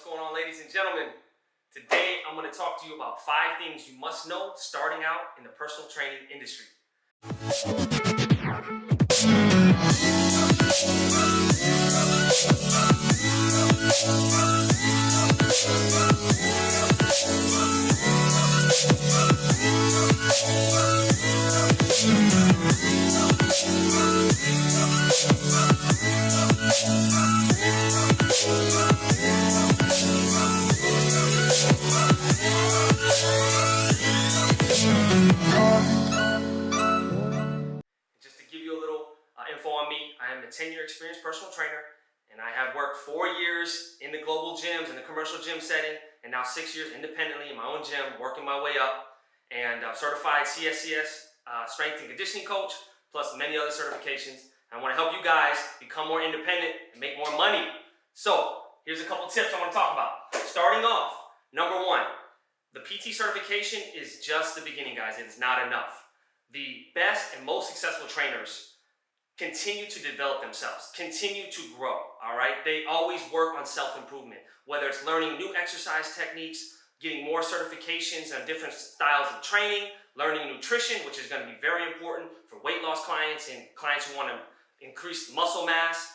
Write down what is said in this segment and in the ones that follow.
going on, ladies and gentlemen? Today, I'm going to talk to you about 5 things you must know starting out in the personal training industry. Just to give you a little info on me, I am a 10-year experienced personal trainer, and I have worked 4 years in the global gyms, in the commercial gym setting, and now 6 years independently in my own gym, working my way up, and certified CSCS strength and conditioning coach, plus many other certifications. I want to help you guys become more independent and make more money. So here's a couple tips I want to talk about. Starting off, number 1, the PT certification is just the beginning, guys. It is not enough. The best and most successful trainers continue to develop themselves, continue to grow, all right? They always work on self-improvement, whether it's learning new exercise techniques, getting more certifications on different styles of training, learning nutrition, which is going to be very important for weight loss clients and clients who want to increase muscle mass.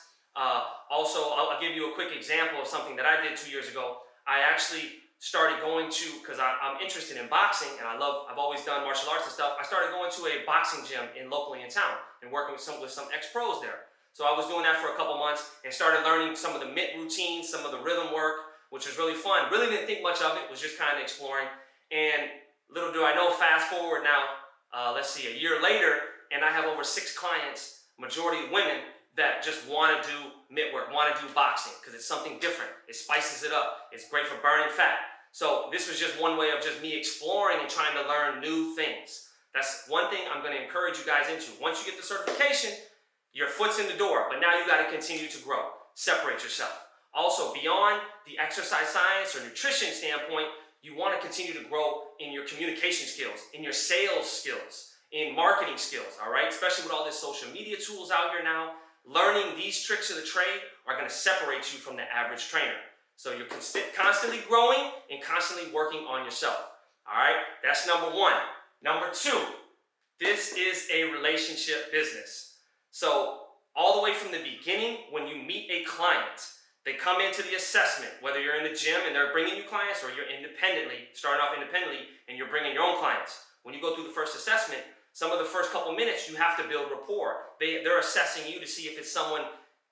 Also, I'll give you a quick example of something that I did 2 years ago. I actually started going to, because I'm interested in boxing and I've always done martial arts and stuff. I started going to a boxing gym locally in town and working with some ex-pros there. So I was doing that for a couple months and started learning some of the mitt routines, some of the rhythm work, which was really fun. Really didn't think much of it, was just kind of exploring. And little do I know, fast forward now, let's see, a year later, and I have over 6 clients, majority women, that just want to do mitt work, want to do boxing, because it's something different. It spices it up. It's great for burning fat. So this was just one way of just me exploring and trying to learn new things. That's one thing I'm going to encourage you guys into. Once you get the certification, your foot's in the door, but now you got to continue to grow. Separate yourself. Also, beyond the exercise science or nutrition standpoint, you want to continue to grow in your communication skills, in your sales skills, in marketing skills, all right? Especially with all these social media tools out here now. Learning these tricks of the trade are going to separate you from the average trainer. So you're constantly growing and constantly working on yourself. All right, that's number 1. Number 2, this is a relationship business. So all the way from the beginning, when you meet a client, they come into the assessment, whether you're in the gym and they're bringing you clients or you're starting off independently and you're bringing your own clients. When you go through the first assessment, some of the first couple minutes, you have to build rapport. They're assessing you to see if it's someone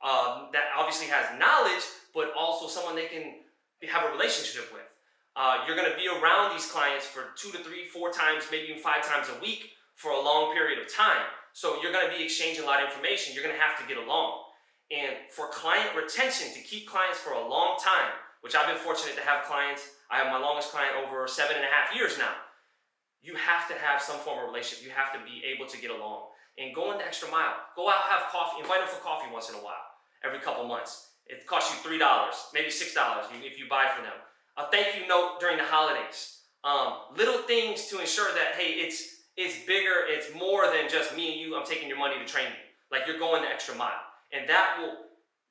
that obviously has knowledge, but also someone they can have a relationship with. You're going to be around these clients for 2 to 3, 4 times, maybe even 5 times a week for a long period of time. So you're going to be exchanging a lot of information. You're going to have to get along. And for client retention, to keep clients for a long time, which I've been fortunate to have clients, I have my longest client over 7.5 years now. You have to have some form of relationship. You have to be able to get along and go in the extra mile. Go out, have coffee, invite them for coffee once in a while, every couple months. It costs you $3, maybe $6 if you buy from them. A thank you note during the holidays. Little things to ensure that, hey, it's bigger, it's more than just me and you, I'm taking your money to train you. Like, you're going the extra mile. And that will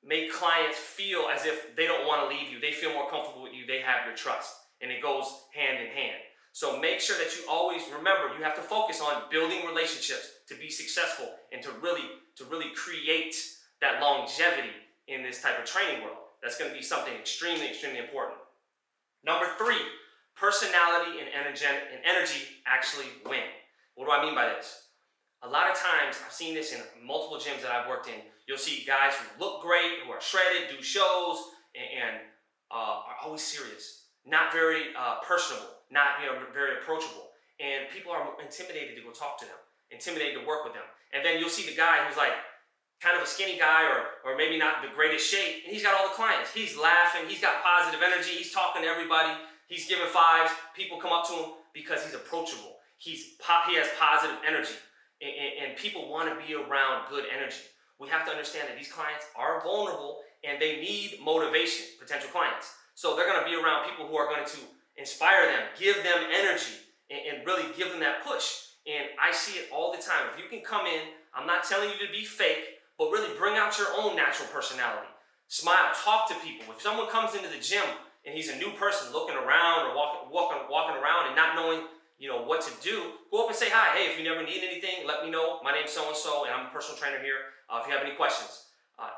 make clients feel as if they don't want to leave you. They feel more comfortable with you. They have your trust. And it goes hand in hand. So make sure that you always remember, you have to focus on building relationships to be successful and to really create that longevity in this type of training world. That's going to be something extremely, extremely important. Number 3, personality and energy actually win. What do I mean by this? A lot of times, I've seen this in multiple gyms that I've worked in. You'll see guys who look great, who are shredded, do shows, and are always serious, not very personable, not very approachable. And people are intimidated to go talk to them, intimidated to work with them. And then you'll see the guy who's like kind of a skinny guy or maybe not the greatest shape, and he's got all the clients. He's laughing, he's got positive energy, he's talking to everybody, he's giving 5s. People come up to him because he's approachable. He has positive energy. And people want to be around good energy. We have to understand that these clients are vulnerable and they need motivation, potential clients. So they're going to be around people who are going to inspire them, give them energy, and really give them that push. And I see it all the time. If you can come in, I'm not telling you to be fake, but really bring out your own natural personality. Smile, talk to people. If someone comes into the gym and he's a new person looking around or walking around and not knowing, what to do, go up and say hi. Hey, if you never need anything, let me know. My name's so-and-so, and I'm a personal trainer here. If you have any questions,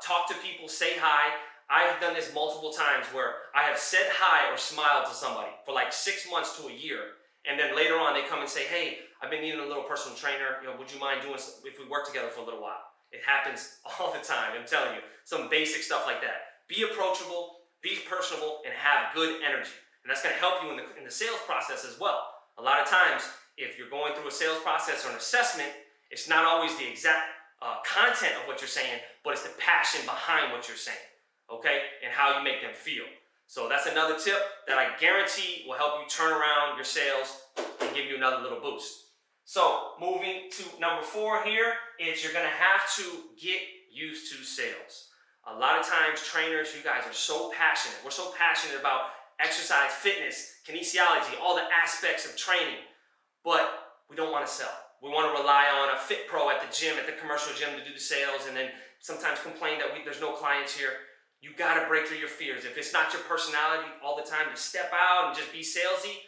talk to people, say hi. I've done this multiple times where I have said hi or smiled to somebody for like 6 months to a year, and then later on they come and say, hey, I've been needing a little personal trainer. Would you mind doing some, if we work together for a little while? It happens all the time. I'm telling you, some basic stuff like that. Be approachable, be personable, and have good energy. And that's going to help you in the sales process as well. A lot of times, if you're going through a sales process or an assessment, it's not always the exact content of what you're saying, but it's the passion behind what you're saying, okay? And how you make them feel. So that's another tip that I guarantee will help you turn around your sales and give you another little boost. So moving to number 4 here is you're going to have to get used to sales. A lot of times trainers, you guys are so passionate. We're so passionate about exercise, fitness, kinesiology, all the aspects of training, but we don't want to sell. We want to rely on a fit pro at the gym, at the commercial gym to do the sales, and then sometimes complain that there's no clients here. You got to break through your fears. If it's not your personality all the time to step out and just be salesy,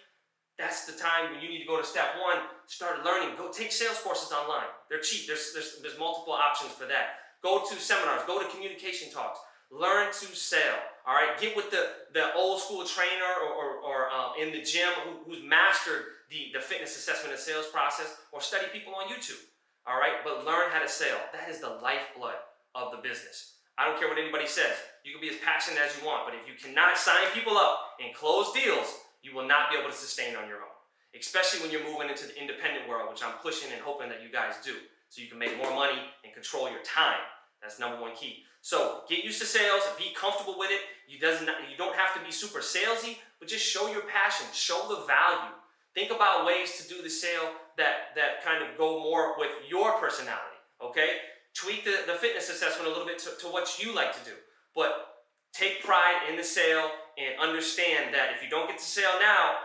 that's the time when you need to go to step 1, start learning. Go take sales courses online. They're cheap. There's multiple options for that. Go to seminars. Go to communication talks. Learn to sell. All right. Get with the old school trainer or in the gym who's mastered the fitness assessment and sales process, or study people on YouTube. All right. But learn how to sell. That is the lifeblood of the business. I don't care what anybody says. You can be as passionate as you want, but if you cannot sign people up and close deals, you will not be able to sustain on your own, especially when you're moving into the independent world, which I'm pushing and hoping that you guys do, so you can make more money and control your time. That's number 1 key. So get used to sales, be comfortable with it. You don't have to be super salesy, but just show your passion, show the value. Think about ways to do the sale that kind of go more with your personality, okay? Tweak the fitness assessment a little bit to what you like to do, but take pride in the sale and understand that if you don't get the sale now,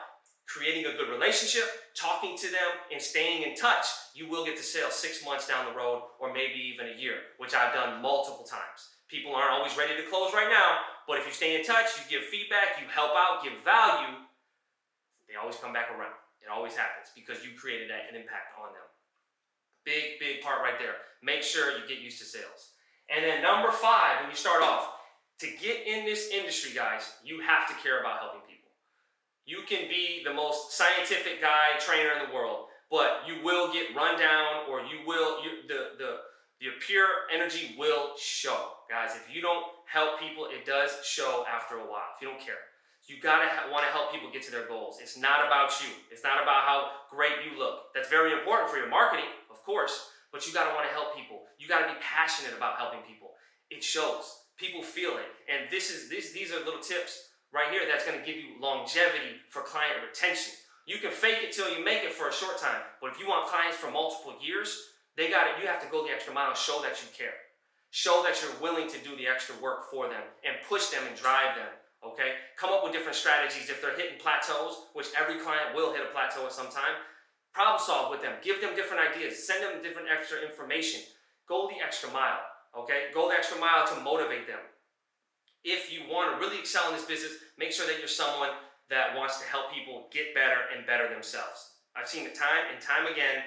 creating a good relationship, talking to them, and staying in touch, you will get the sale 6 months down the road, or maybe even a year, which I've done multiple times. People aren't always ready to close right now, but if you stay in touch, you give feedback, you help out, give value, they always come back around. It always happens because you created an impact on them. Big, big part right there. Make sure you get used to sales. And then number 5, when you start off, to get in this industry, guys, you have to care about helping people. You can be the most scientific guy, trainer in the world, but you will get run down, or the pure energy will show. Guys, if you don't help people, it does show after a while, if you don't care. You gotta want to help people get to their goals. It's not about you. It's not about how great you look. That's very important for your marketing, of course, but you gotta want to help people. You gotta be passionate about helping people. It shows. People feel it. And these are little tips right here that's going to give you longevity for client retention. You can fake it till you make it for a short time, but if you want clients for multiple years, you have to go the extra mile and show that you care. Show that you're willing to do the extra work for them and push them and drive them, okay? Come up with different strategies. If they're hitting plateaus, which every client will hit a plateau at some time, problem solve with them. Give them different ideas. Send them different extra information. Go the extra mile, okay? Go the extra mile to motivate them. If you want to really excel in this business, make sure that you're someone that wants to help people get better and better themselves. I've seen it time and time again.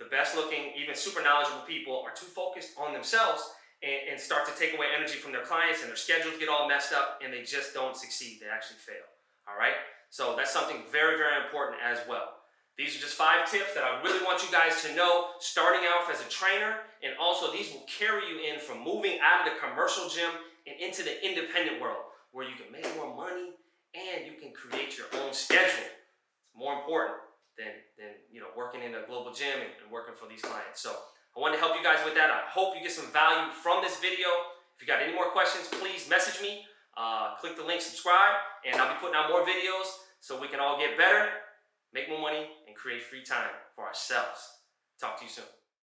The best looking, even super knowledgeable people are too focused on themselves and start to take away energy from their clients, and their schedules get all messed up and they just don't succeed. They actually fail. All right? So that's something very, very important as well. These are just 5 tips that I really want you guys to know starting off as a trainer, and also these will carry you in from moving out of the commercial gym and into the independent world, where you can make more money and you can create your own schedule. It's more important than working in a global gym and working for these clients. So I wanted to help you guys with that. I hope you get some value from this video. If you got any more questions, please message me. Click the link, subscribe, and I'll be putting out more videos so we can all get better, make more money, and create free time for ourselves. Talk to you soon.